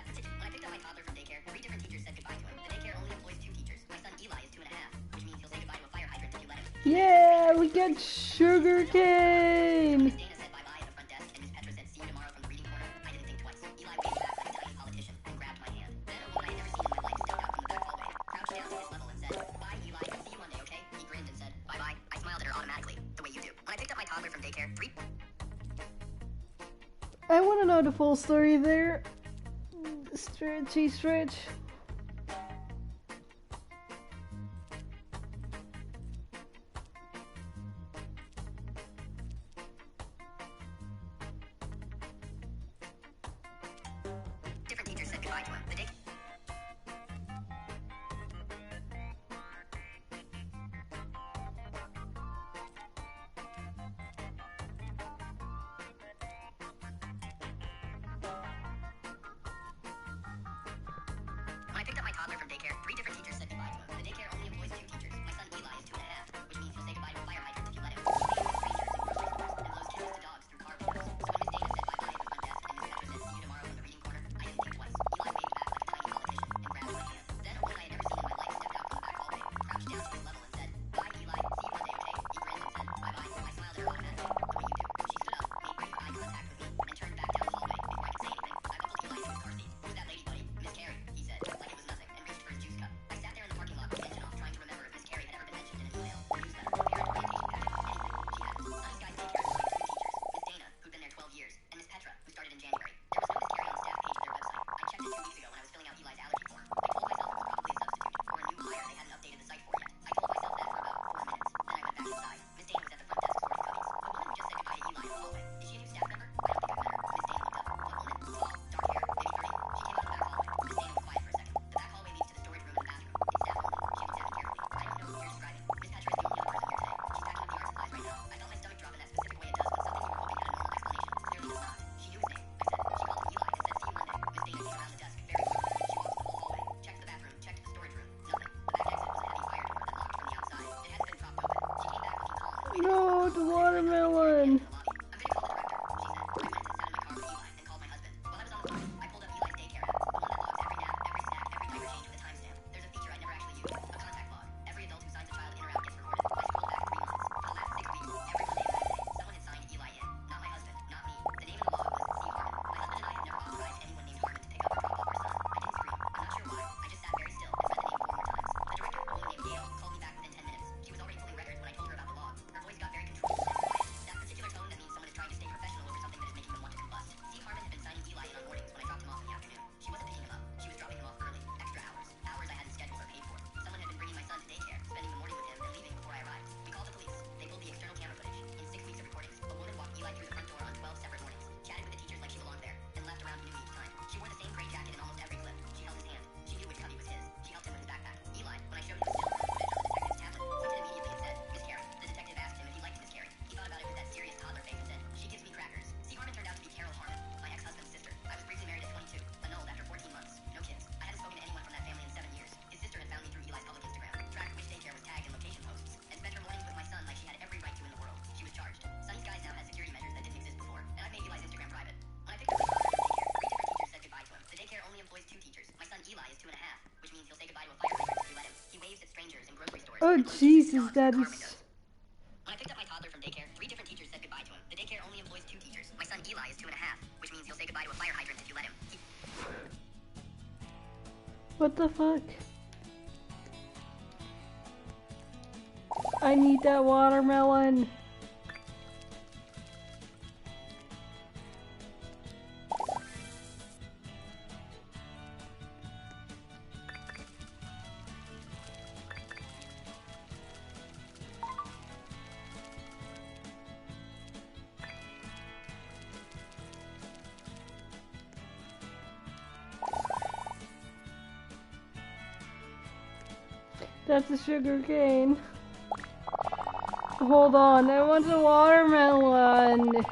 picked up my toddler from daycare, 3 different teachers said goodbye to him. The daycare only employs 2 teachers. My son Eli is 2.5, which means he'll say goodbye to a fire hydrant if you let him. Yeah, we get sugar cane. Dana said bye-bye at the front desk, and Miss Petra said see you tomorrow from the reading corner. I didn't think twice. Eli waved back like a tiny politician and grabbed my hand. Then a woman I had never seen in my life stepped out from the back hallway, crouched down to his level and said, bye, Eli. I'll see you Monday, okay? He grinned and said, bye-bye. I smiled at her automatically, the way you do. When I picked up my toddler from daycare, I want to know the full story there. Stretchy stretch. different teachers said goodbye to him. The day When I picked up my toddler from daycare, 3 different teachers said goodbye to him. The daycare only employs 2 teachers. My son Eli is 2.5, which means he'll say goodbye to a fire hydrant if you let him. He waves at strangers in grocery stores and blows kisses to dogs through car windows. So when Miss Dana said bye-bye at the front desk and Miss Petra said see you tomorrow from the reading corner, I didn't think twice. Eli waved back like a tiny politician and grabbed my hand. Then a woman I had never seen in my life stepped out from the back hallway, crouched down to his level and said, bye, Eli. See you Monday, okay? He grinned and said, bye-bye. I smiled at her automatically, the way you do. She stood up, made brief eye contact with me, and turned back down the hallway. Before I could say anything, I buckled Eli into his car seat. Who's that lady, buddy? Miss Carrie, he said, like it was nothing, and reached for his juice cup. I sat there in the parking lot with the engine off, trying to remember if Miss Carrie had ever been mentioned in an email, a newsletter, a parent orientation packet, anything. She hadn't. Sunny Skies Daycare employed 2 teachers, Miss Dana, who'd been there 12 years, and Miss Petra, who started in January. There was no Miss Carrie on the staff page of their website. I checked it 2 weeks ago when I was filling out Eli's allergy form. I told myself it was probably a substitute, or a new hire they hadn't updated the site for yet. I told myself that for about 4 minutes. Then I went back inside. Miss Dana was at the front desk sorting cubbies. The woman who just said goodbye to Eli in the hallway. Is she a new staff member? I don't think I've met her. Miss Dana looked up. What woman? Tall, dark hair, maybe 30. She came out of the back hallway. Miss Dana was quiet for a second. The back hallway leads to the storage room and the bathroom. It's staff only. She looked at me carefully. I don't know who you're describing. Miss Petra is the only other person here today. She's packing up the art supplies right now. I felt my stomach drop in that specific way it does when something you were hoping had a normal explanation clearly does not. She knew his name. I said. She called him Eli and said, see you Monday. Miss Dana came around the desk very quickly. She walked the whole hallway, checked the bathroom, checked the storage room. Nothing. The back exit was a heavy fire door that locked from the outside. It hadn't been propped open. She came back looking calm and waited. No, the watermelon. I'm gonna call the director, she said. I went and sat in my car with Eli and called my husband. While I was on the phone, I pulled up Eli's daycare app, the one that logs every nap, every snack, every diaper change with a timestamp. There's a feature I never actually used, a contact log. Every adult who signs a child in or out gets recorded. I scrolled back 3 months. For the last 6 weeks, every Monday and Wednesday, someone had signed Eli in. Not my husband, not me. The name in the log was C. Harmon. My husband and I had never authorized anyone named Harmon to pick up or drop off our son. I didn't scream. I'm not sure why. I just sat very still and read the name 4 more times. The director, a woman named Gail, called me back within 10 minutes. She was already pulling records when I told her about the log. Her voice got very controlled and quiet. That particular tone that means someone is trying to stay professional over something that is making them want to combust. C. Harmon had been signing Eli in on mornings when I dropped him off in the afternoon. She wasn't picking him up. She was dropping him off early, extra hours. Hours I hadn't scheduled or paid for. Someone had been bringing my son to daycare, spending the morning with him, and leaving before I arrived. We called the police. They pulled the external camera footage. In 6 weeks of recordings, a woman walked Eli through the front door on 12 separate mornings, chatted with the teachers like she belonged there, and left around noon each time. She wore the same gray jacket in almost every clip. She held his hand. She knew which cubby was his. She helped him with his backpack. Eli, when I showed him the still footage on the detective's tablet, pointed immediately and said, Miss Carrie. The detective asked him if he liked Miss Carrie. He thought about it with that serious toddler face and said, she gives me crackers. C. Harmon turned out to be Carol Harmon, my ex-husband's sister. I was briefly married at 22, annulled after 14 months. No kids. I hadn't spoken to anyone from that family in 7 years. His sister had found me through Eli's public Instagram, tracked which daycare was tagged in location posts, and spent her mornings with my son like she had every right to in the world. She was charged. Sunny Skies now has security measures that didn't exist before, and I've made Eli's Instagram private. When I picked up my toddler from daycare, 3 different teachers said goodbye to him. The daycare only employs 2 teachers. My son Eli is 2.5, which means he'll say goodbye to a fire hydrant if you let him. He waves at strangers in grocery stores. Oh and blows kisses to Jesus, dogs that through car is. windows. When I picked up my toddler from daycare, 3 different teachers said goodbye to him. The daycare only employs 2 teachers. My son Eli is 2.5, which means he'll say goodbye to a fire hydrant if you let him. What the fuck? I need that watermelon. That's a sugar cane. Hold on, I want a watermelon.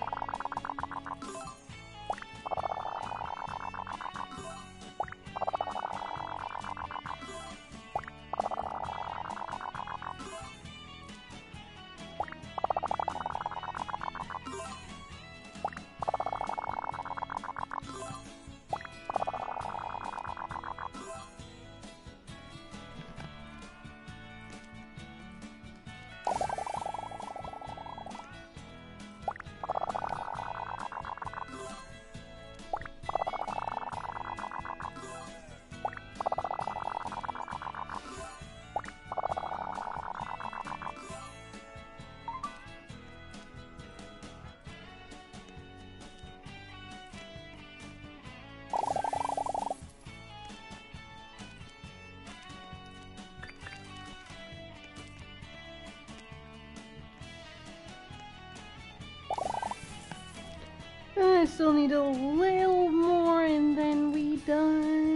still need a little more and then we done.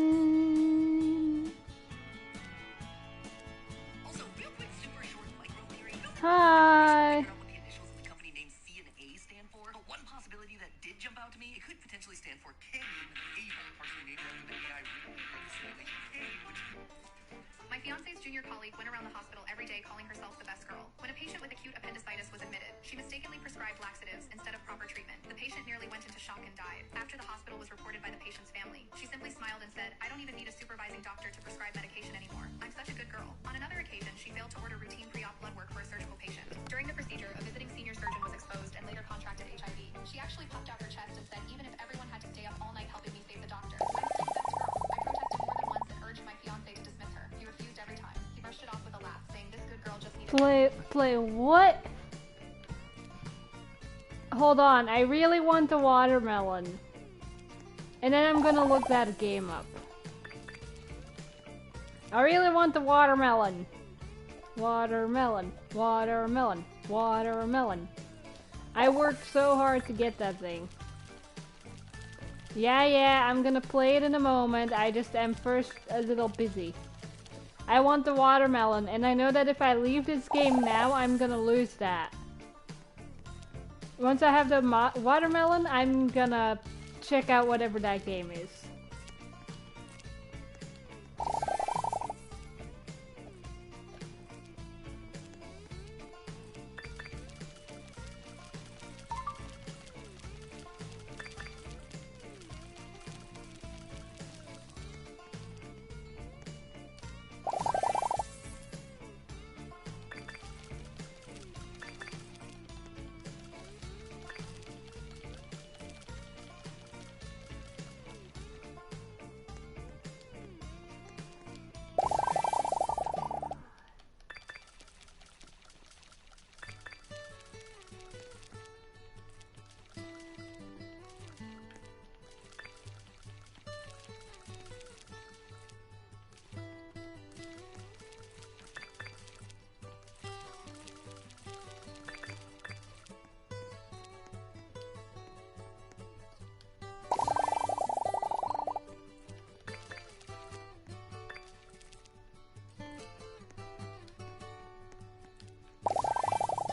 Also, real quick, super short micro theory. Hi. What the initials of the company name C and A stand for? But one possibility that did jump out to me, it could potentially stand for King Able, partially named after the AI simulation King, which... My fiance's junior colleague went around the hospital every day calling herself the best girl. When a patient with acute appendicitis was admitted, she mistakenly prescribed laxatives instead of proper treatment. The patient nearly went into shock and died. After the hospital was reported by the patient's family, she simply smiled and said, "I don't even need a supervising doctor to prescribe medication anymore. I'm such a good girl." On another occasion, she failed to order routine pre-op blood work for a surgical patient. During the procedure, a visiting senior surgeon was exposed and later contracted HIV. She actually puffed out her chest and said, "Even if everyone had to stay up all night helping me save the doctor, I'm still the best girl." I protested more than once and urged my fiance to dismiss her. He refused every time. He brushed it off with a laugh, saying this good girl just needed Play what? Hold on, I really want the watermelon. And then I'm gonna look that game up. I really want the watermelon. Watermelon, watermelon, watermelon. I worked so hard to get that thing. Yeah, I'm gonna play it in a moment. I just am first a little busy. I want the watermelon, and I know that if I leave this game now, I'm gonna lose that. Once I have the watermelon, I'm gonna check out whatever that game is.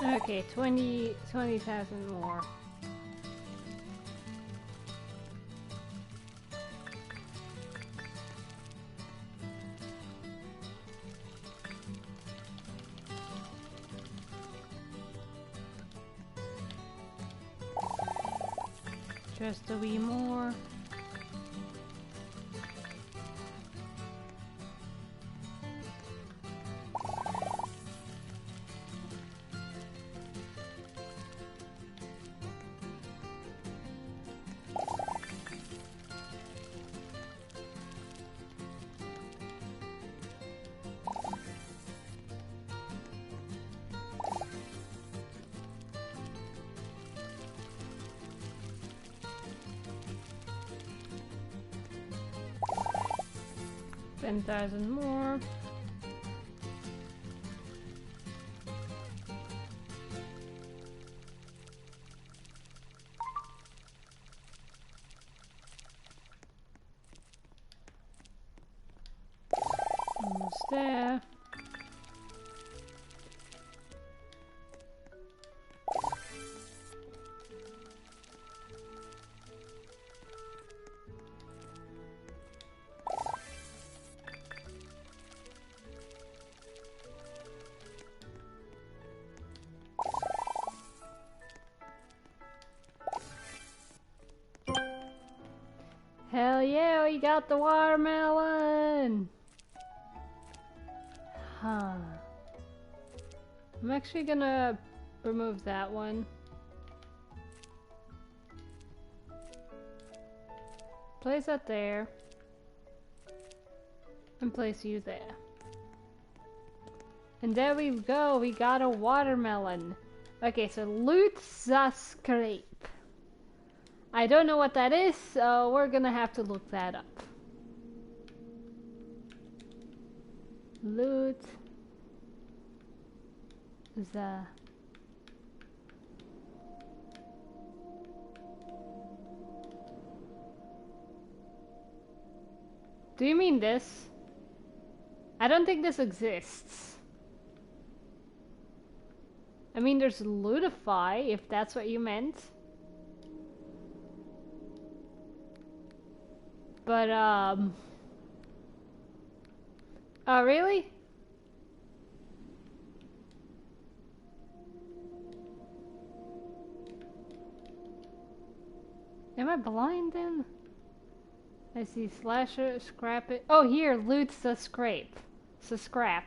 Okay, 20,000 more. Just a wee more. $10,000 more. Almost there. Hell yeah, we got the watermelon! Huh. I'm actually gonna remove that one. Place that there. And place you there. And there we go, we got a watermelon. Okay, so loot the scrape. I don't know what that is, so we're gonna have to look that up. Loot the Do you mean this? I don't think this exists. I mean, there's Ludify, if that's what you meant. But, oh, really? Am I blind then? I see slasher, scrap it. Oh, here, loot the scrape. It's a scrap.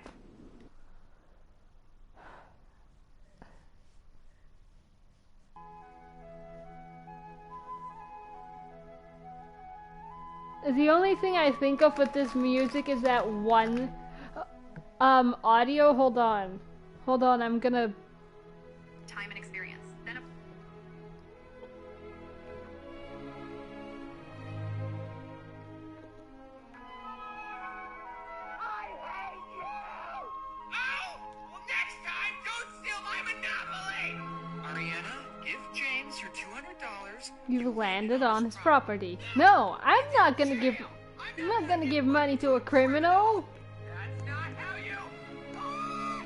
The only thing I think of with this music is that one audio. Hold on. Hold on, I'm gonna Time and experience. Then a I hate you! Oh! Well, next time, don't steal my Monopoly! Ariana, give James your $200. You landed on his property. No, I'm not gonna give money to a criminal. That's not how you... Oh!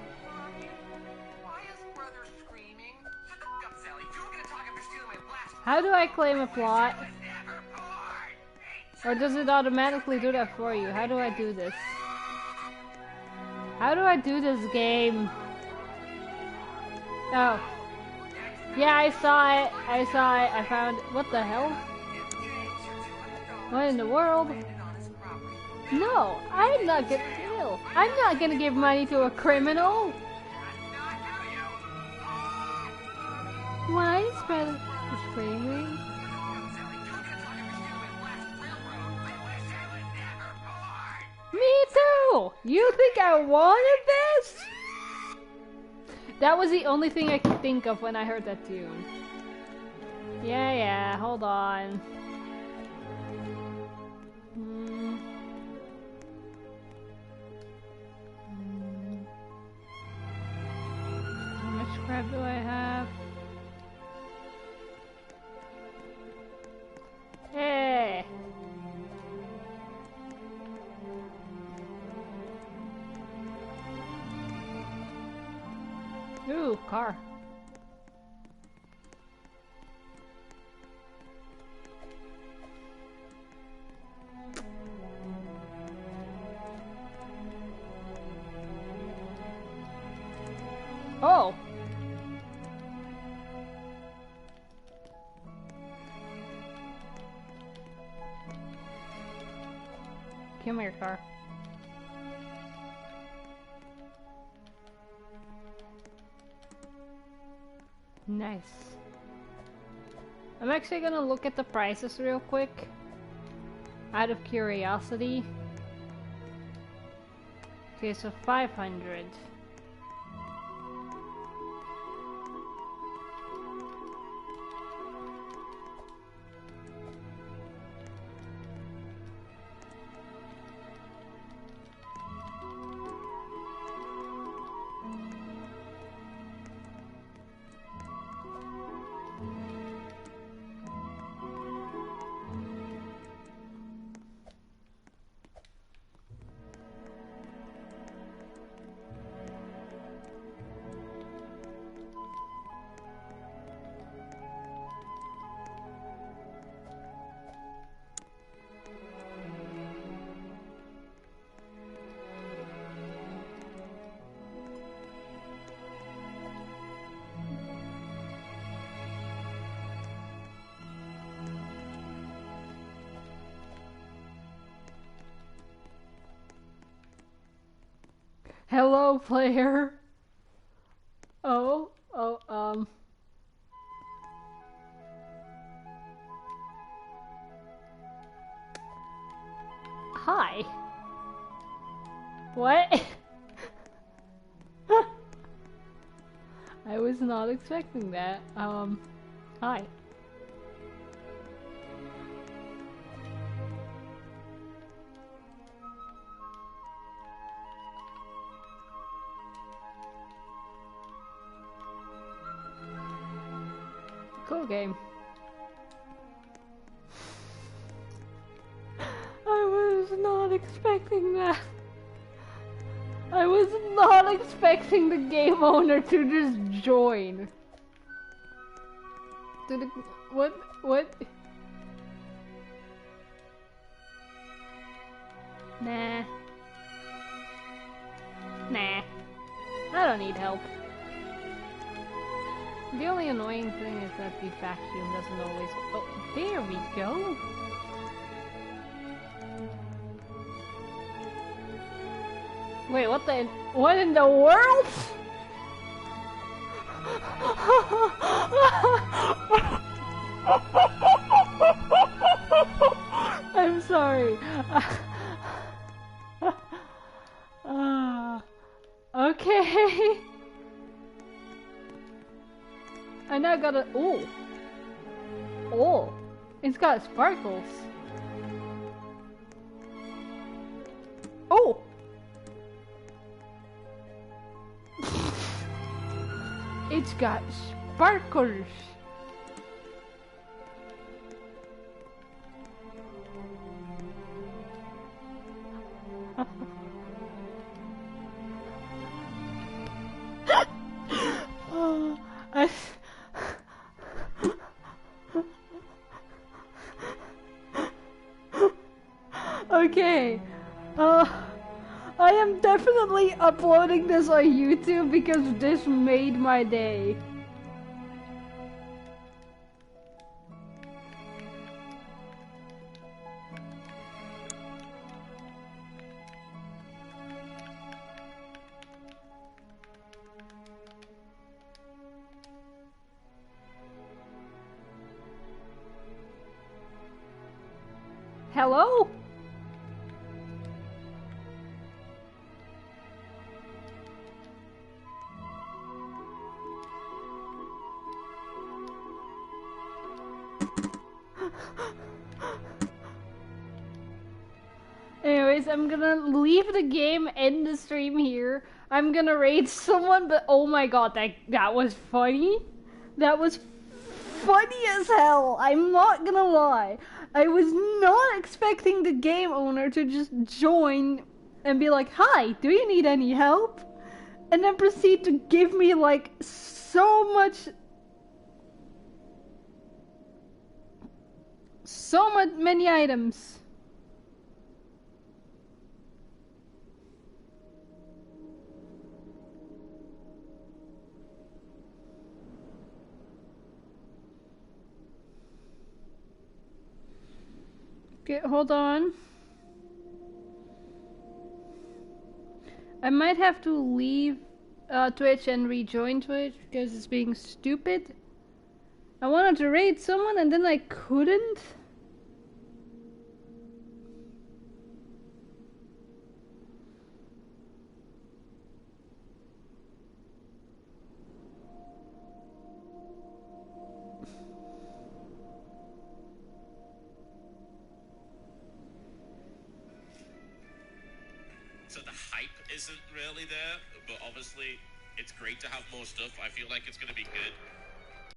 Why is brother screaming? Shut the fuck up, Sally. You were gonna talk after stealing my blast. How do I claim a plot? I was never born! Or does it automatically do that for you? How do I do this? How do I do this game? Oh. Yeah, I saw it. I saw it. I found... What the hell? What in the world? No, I'm not gonna kill. I'm not gonna give money to a criminal. Why is brother screaming? Me too! You think I wanted this? That was the only thing I could think of when I heard that tune. Yeah, hold on. How much crap do I have? Hey! Ooh, car. Oh! Come here, car. Nice. I'm actually gonna look at the prices real quick. Out of curiosity. Okay, so 500. Hello, player. Oh, Hi. What? I was not expecting that. Hi. Cool game. I was not expecting that. I was not expecting the game owner to just join. What? Nah. I don't need help. The only annoying thing is that the vacuum doesn't always... Oh, there we go! Wait, what in the world? I'm sorry. Okay. I now got a... Ooh. Oh. It's got sparkles. Oh. It's got sparkles. Okay. I am definitely uploading this on YouTube because this made my day. Hello? Anyways, I'm gonna leave the game, end the stream here. I'm gonna raid someone, but oh my god, that was funny. That was funny as hell. I'm not gonna lie. I was not expecting the game owner to just join and be like, "Hi, do you need any help?" And then proceed to give me like so many items. Okay, hold on. I might have to leave Twitch and rejoin Twitch because it's being stupid. I wanted to raid someone and then I couldn't. So the hype isn't really there, but obviously it's great to have more stuff. I feel like it's going to be good.